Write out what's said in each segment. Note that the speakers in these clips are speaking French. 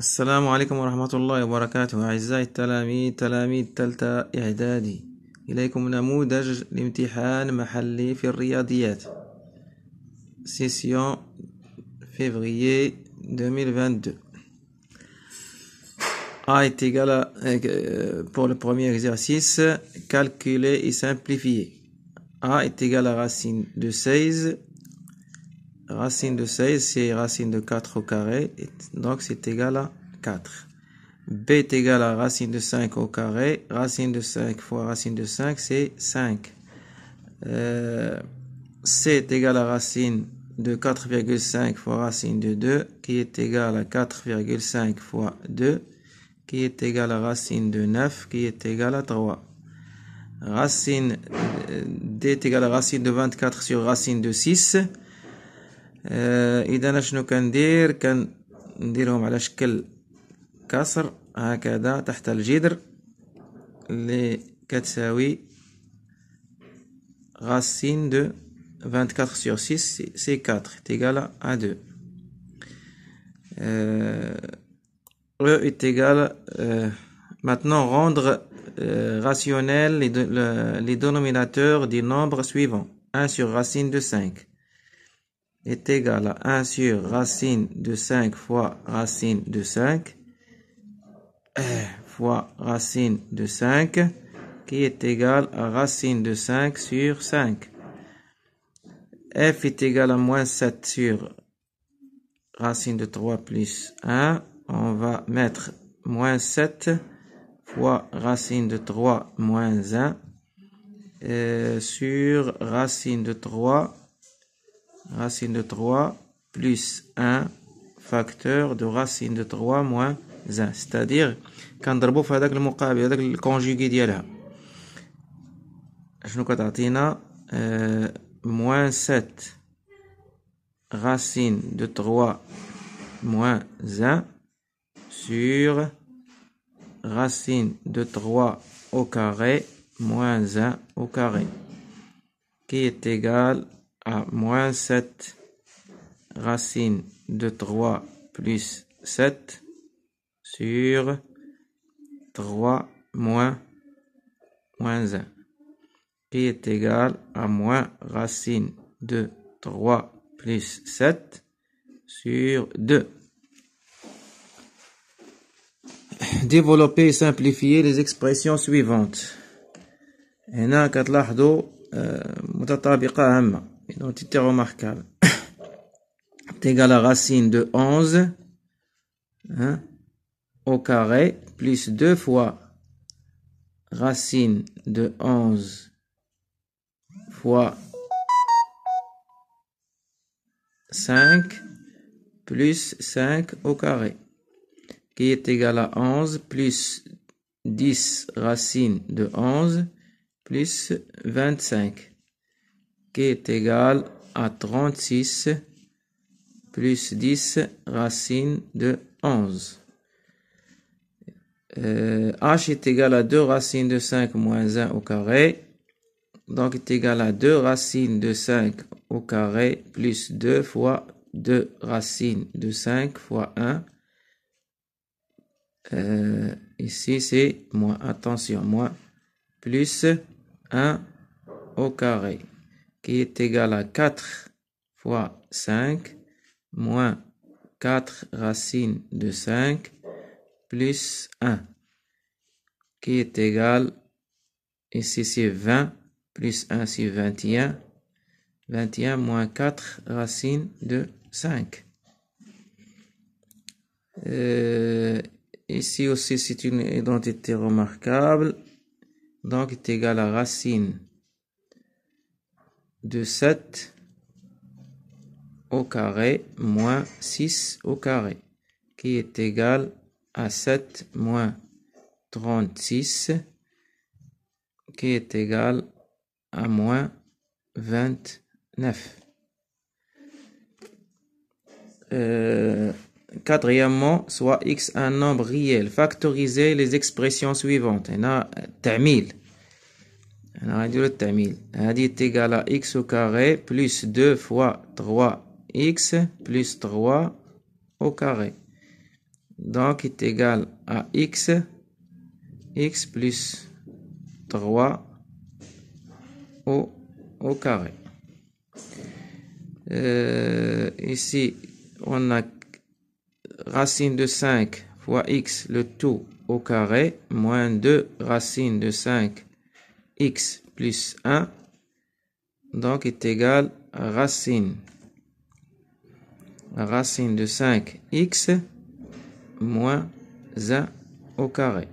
السلام عليكم ورحمة الله وبركاته. أعزائي التلاميذ تلاميذ تالتة إعدادي، إليكم نموذج لامتحان محلي في الرياضيات session février 2022. A est égal à, pour le premier exercice, calculer et simplifier. A est égal à racine de 16. Racine de 16, c'est racine de 4 au carré, donc c'est égal à 4. B est égal à racine de 5 au carré. Racine de 5 fois racine de 5, c'est 5. C est égal à racine de 4,5 fois racine de 2, qui est égal à 4,5 fois 2, qui est égal à racine de 9, qui est égal à 3. Racine D est égal à racine de 24 sur racine de 6. إذا شنو كندير؟ كنديرهم على شكل كسر هكذا تحت الجذر اللي كتساوي racine de 24 sur 6, c'est 4, est égal à 2. E est égal, maintenant rendre rationnel les dénominateurs des nombres suivants. 1 sur racine de 5 est égal à 1 sur racine de 5 fois racine de 5 fois racine de 5 qui est égal à racine de 5 sur 5. F est égal à moins 7 sur racine de 3 plus 1. On va mettre moins 7 fois racine de 3 moins 1 sur racine de 3 plus 1 facteur de racine de 3 moins 1, c'est-à-dire كنضربو في هذاك المقابل هذاك الكونجوغي ديالها. شنو كتعطينا؟ moins 7 racine de 3 moins 1 sur racine de 3 au carré moins 1 au carré, qui est égal à moins 7 racine de 3 plus 7 sur 3 moins 1, qui est égal à moins racine de 3 plus 7 sur 2. Développer et simplifier les expressions suivantes. هنا كتلاحظوا متطابقة هامة، identité remarquable. C'est égal à racine de 11 au carré plus 2 fois racine de 11 fois 5 plus 5 au carré, qui est égal à 11 plus 10 racine de 11 plus 25, qui est égal à 36 plus 10 racine de 11. H est égal à 2 racines de 5 moins 1 au carré, donc est égal à 2 racines de 5 au carré plus 2 fois 2 racines de 5 fois 1. Ici c'est moins, attention, moins, plus 1 au carré, qui est égal à 4 fois 5 moins 4 racines de 5 plus 1, qui est égal, ici c'est 20, plus 1 c'est 21, 21 moins 4 racines de 5. Ici aussi c'est une identité remarquable, donc est égal à racine de 7 au carré moins 6 au carré, qui est égal à 7 moins 36, qui est égal à moins 29. Quatrièmement, soit x un nombre réel. Factoriser les expressions suivantes. هنا التعميل. هنا غنديرو التعميل. هذه est égal à x au carré plus 2 fois 3x plus 3 au carré. donc est égal à x plus 3 au carré. Ici, on a racine de 5 fois x, le tout au carré, moins 2 racine de 5 x plus 1, donc est égal à racine de 5x moins 1 au carré.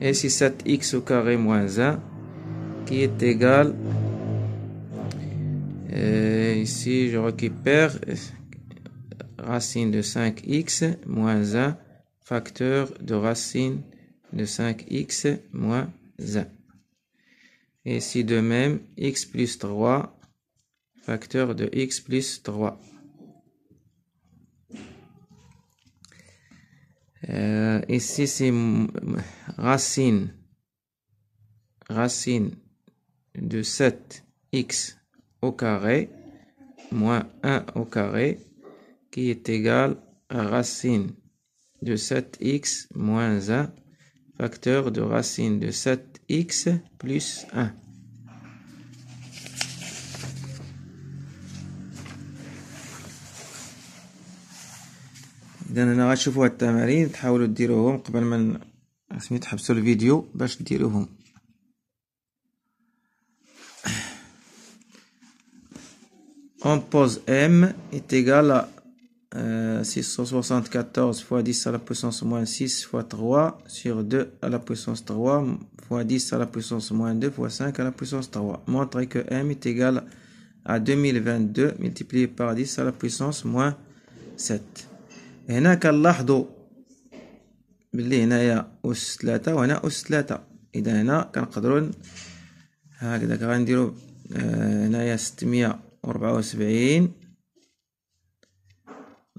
Et c'est 7x au carré moins 1 qui est égal, ici je récupère racine de 5x moins 1 facteur de racine de 5x moins 1. Et ici de même, x plus 3 facteur de x plus 3. Ici c'est racine de 7x au carré moins 1 au carré qui est égal à racine de 7x moins 1 facteur de racine de 7x plus 1. إذا أنا غتشوفوا هاد التمارين تحاولوا ديروهم قبل ما تحبسوا الفيديو باش ديروهم. On pose m est égal à 674 fois 10 à la puissance moins 6 fois 3 sur 2 à la puissance 3 fois 10 à la puissance moins 2 fois 5 à la puissance 3. Montrez que m est égal à 2022 multiplié par 10 à la puissance moins 7. هنا كنلاحظوا باللي هنايا أس 3 وهنا أس 3. إذا هنا كنقدروا هكذا غنديروا هنايا 674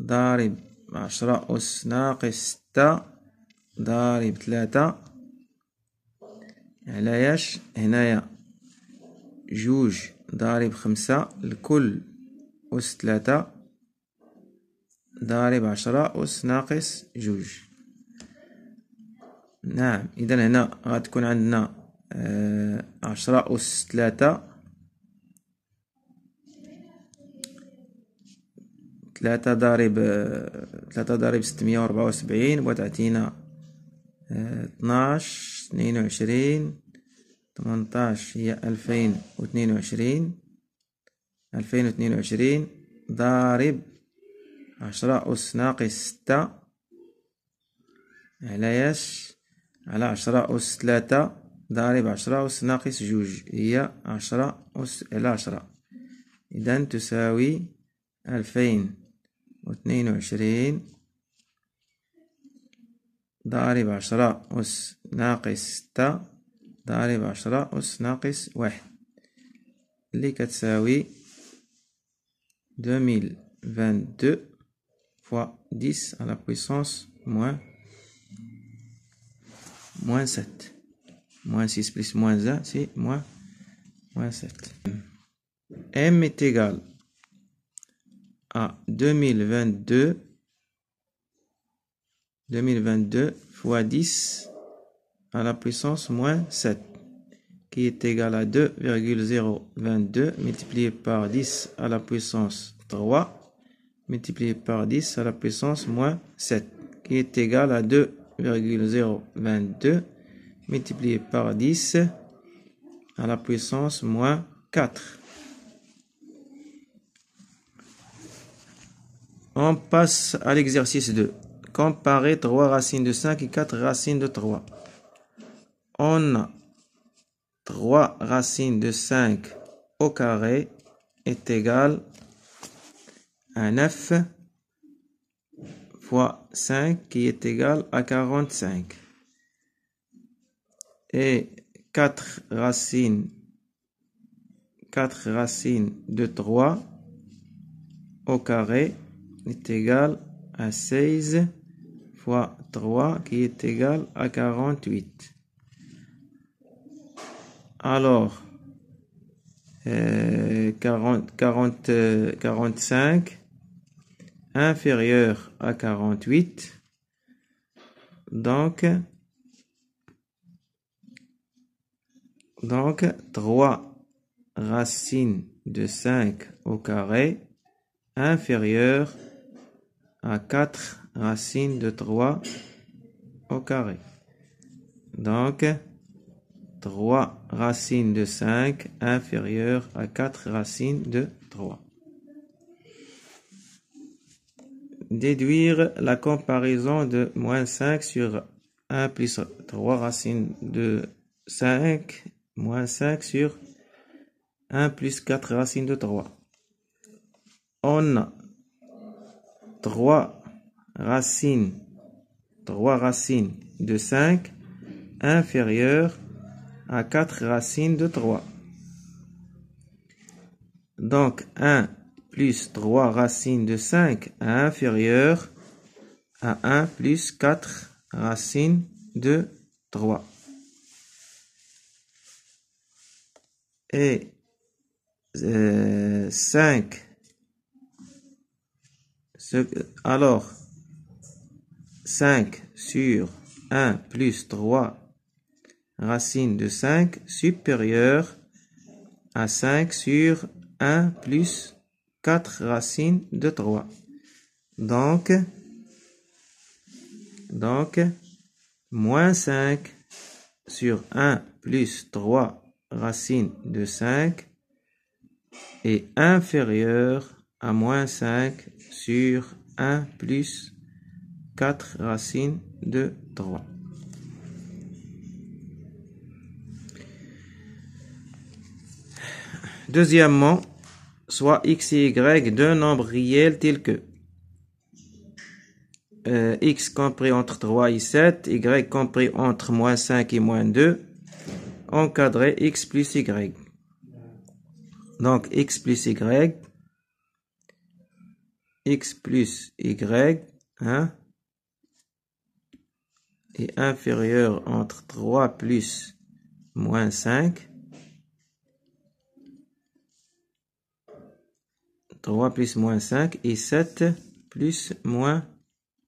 ضارب 10 أس ناقص 6 ضارب 3 علاش هنايا جوج ضارب 5 الكل أس 3 ضارب 10 أس ناقص جوج. نعم إذا هنا غتكون عندنا 10 أس 3 ضارب 674 وتعطينا 12 22 18 هي 2022 ضارب 10 أس ناقص 6 علاش على 10 أس 3 ضارب 10 أس ناقص جوج هي 10 أس على 10. إذا تساوي 2022 ضارب 10 أس ناقص 6 ضارب 10 أس ناقص 1 اللي كتساوي 2022 fois 10 à la puissance moins 7. Moins 6 plus moins 1, c'est moins 7. M est égal à 2022 fois 10 à la puissance moins 7, qui est égal à 2,022 multiplié par 10 à la puissance 3 multiplié par 10 à la puissance moins 7, qui est égal à 2,022 multiplié par 10 à la puissance moins 4. On passe à l'exercice 2. Comparer 3 racines de 5 et 4 racines de 3. On a 3 racines de 5 au carré est égal à 9 fois 5 qui est égal à 45. Et 4 racines de 3 au carré est égal à 16 fois 3 qui est égal à 48. Alors, 45 inférieur à 48. Donc 3 racines de 5 au carré inférieur à 4 racines de 3 au carré. Donc 3 racines de 5 inférieur à 4 racines de 3. Déduire la comparaison de moins 5 sur 1 plus 3 racines de 5 moins 5 sur 1 plus 4 racines de 3. On a 3 racines de 5 inférieures à 4 racines de 3. Donc 1 plus 3 racines de 5 inférieur à 1 plus 4 racines de 3. Et 5. Alors 5 sur 1 plus 3 racines de 5 supérieur à 5 sur 1 plus 4 racines de 3. Donc moins 5 sur 1 plus 3 racines de 5 est inférieur à moins 5 sur 1 plus 4 racines de 3. Deuxièmement, soit x et y deux nombres réels tels que x compris entre 3 et 7, y compris entre moins 5 et moins 2, encadré x plus y. Donc x plus y hein, est inférieur entre 3 plus moins 5. 3 plus moins 5 et 7 plus moins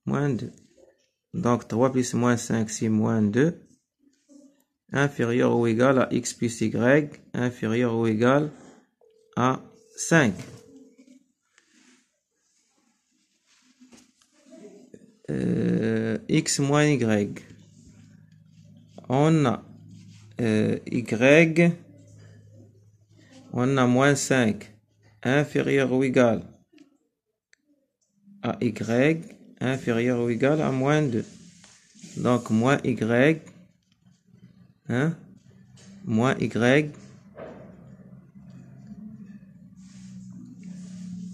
2. Donc 3 plus moins 5 c'est moins 2. Inférieur ou égal à x plus y, inférieur ou égal à 5. X moins y. On a y, on a moins 5. Inférieur ou égal à y, inférieur ou égal à moins 2. Donc moins y, hein, moins y,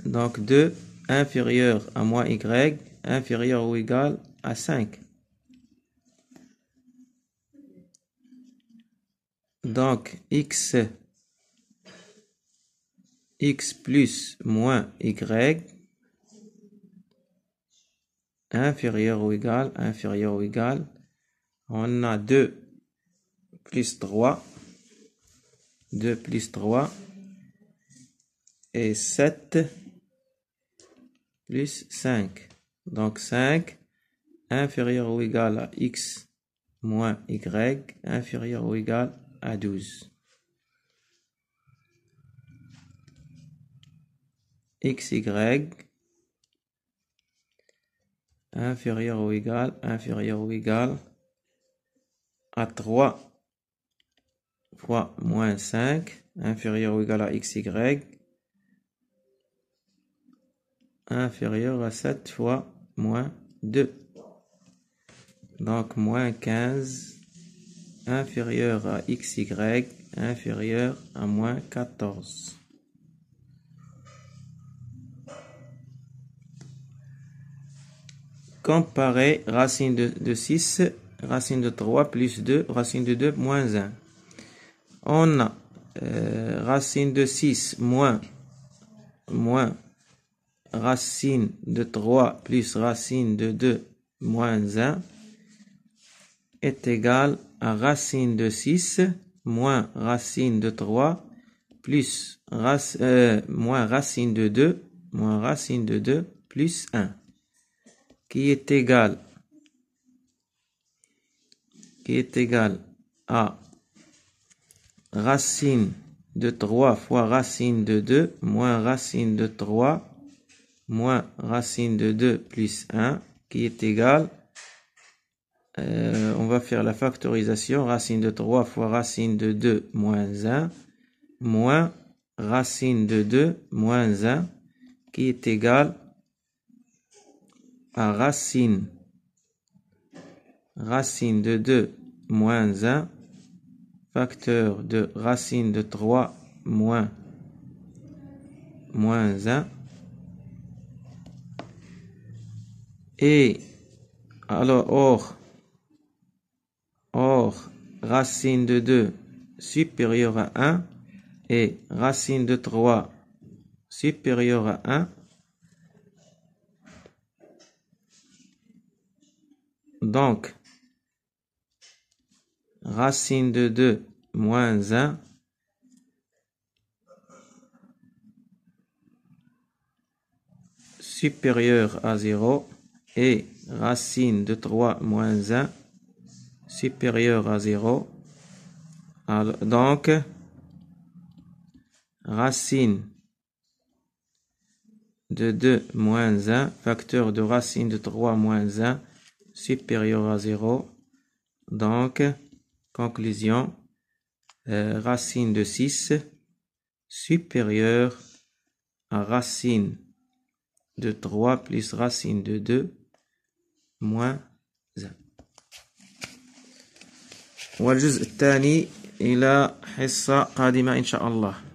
donc 2 inférieur à moins y, inférieur ou égal à 5. Donc x plus moins y inférieur ou égal, on a 2 plus 3 et 7 plus 5. Donc 5 inférieur ou égal à x moins y inférieur ou égal à 12. xy inférieur ou égal à 3 fois moins 5 inférieur ou égal à xy inférieur à 7 fois moins 2. Donc moins 15 inférieur à xy inférieur à moins 14. Comparer racine de 6, racine de 3 plus 2, racine de 2 moins 1. On a racine de 6 moins racine de 3 plus racine de 2 moins 1 est égal à racine de 6 moins racine de 3 plus moins racine de 2 plus 1, qui est égal à racine de 3 fois racine de 2 moins racine de 3 moins racine de 2 plus 1, qui est égal, on va faire la factorisation, racine de 3 fois racine de 2 moins 1, moins racine de 2 moins 1, qui est égal à racine de 2 moins 1, facteur de racine de 3 moins 1. Et alors, or, racine de 2 supérieure à 1 et racine de 3 supérieure à 1. Donc, racine de 2 moins 1 supérieur à 0 et racine de 3 moins 1 supérieur à 0. Alors, donc, racine de 2 moins 1, facteur de racine de 3 moins 1 supérieur à 0. Donc, conclusion, racine de 6 supérieure à racine de 3 plus racine de 2 moins 1. والجزء الثاني إلى حصة قادمة إن شاء الله.